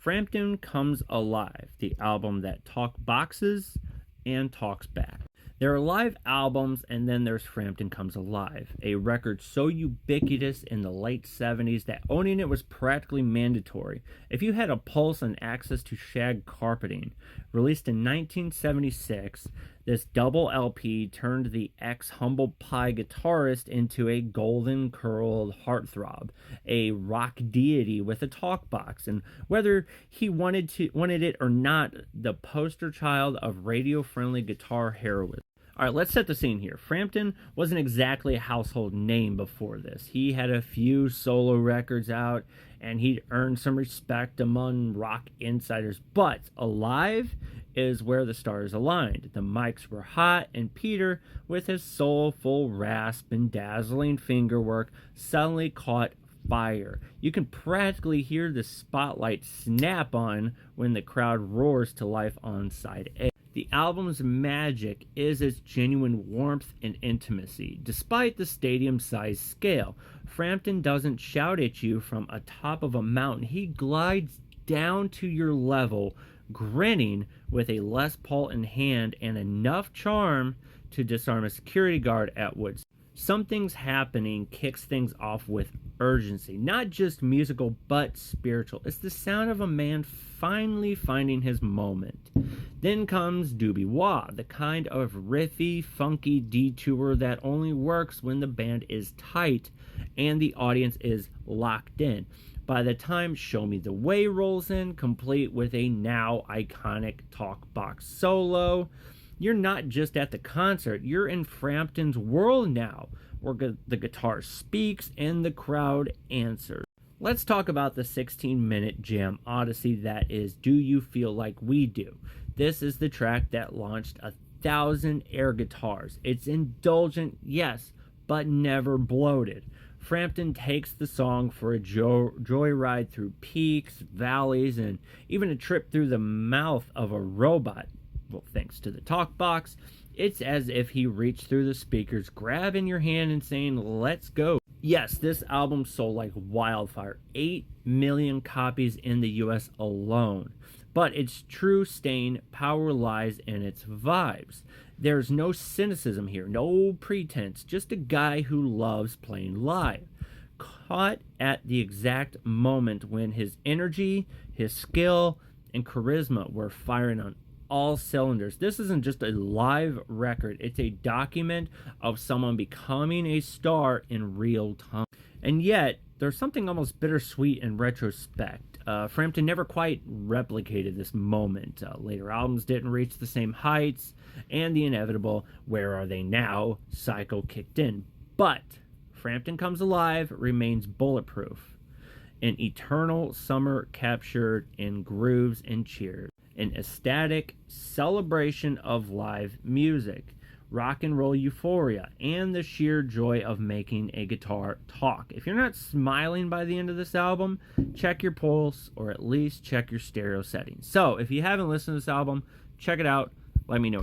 Frampton Comes Alive, the album that talks boxes and talks back. There are live albums, and then there's Frampton Comes Alive, a record so ubiquitous in the late 70s that owning it was practically mandatory if you had a pulse and access to shag carpeting. Released in 1976, this double LP turned the ex-Humble Pie guitarist into a golden-curled heartthrob, a rock deity with a talk box, and whether he wanted it or not, the poster child of radio-friendly guitar heroism. All right, let's set the scene here. Frampton wasn't exactly a household name before this. He had a few solo records out, and he'd earned some respect among rock insiders. But Alive is where the stars aligned. The mics were hot, and Peter, with his soulful rasp and dazzling fingerwork, suddenly caught fire. You can practically hear the spotlight snap on when the crowd roars to life on side A. The album's magic is its genuine warmth and intimacy. Despite the stadium-sized scale, Frampton doesn't shout at you from atop of a mountain. He glides down to your level, grinning with a Les Paul in hand and enough charm to disarm a security guard at Woodstock. Something's Happening kicks things off with urgency, not just musical but spiritual. It's the sound of a man finally finding his moment. Then comes Doobie Wah, the kind of riffy, funky detour that only works when the band is tight and the audience is locked in. By the time Show Me the Way rolls in, complete with a now iconic talk box solo, you're not just at the concert, you're in Frampton's world now, where the guitar speaks and the crowd answers. Let's talk about the 16-minute jam odyssey that is Do You Feel Like We Do. This is the track that launched 1,000 air guitars. It's indulgent, yes, but never bloated. Frampton takes the song for a joyride through peaks, valleys, and even a trip through the mouth of a robot. Well, thanks to the talk box, it's as if he reached through the speakers, grabbing your hand and saying, "Let's go." Yes, this album sold like wildfire, 8 million copies in the US alone. But its true staying power lies in its vibes. There's no cynicism here, no pretense, just a guy who loves playing live. Caught at the exact moment when his energy, his skill, and charisma were firing on all cylinders. This isn't just a live record, it's a document of someone becoming a star in real time. And yet, there's something almost bittersweet in retrospect. Frampton never quite replicated this moment. Later albums didn't reach the same heights, and the inevitable "Where Are They Now" cycle kicked in. But Frampton Comes Alive remains bulletproof. An eternal summer captured in grooves and cheers. An ecstatic celebration of live music, rock and roll euphoria, and the sheer joy of making a guitar talk. If you're not smiling by the end of this album, check your pulse or at least check your stereo settings. So if you haven't listened to this album, check it out. Let me know.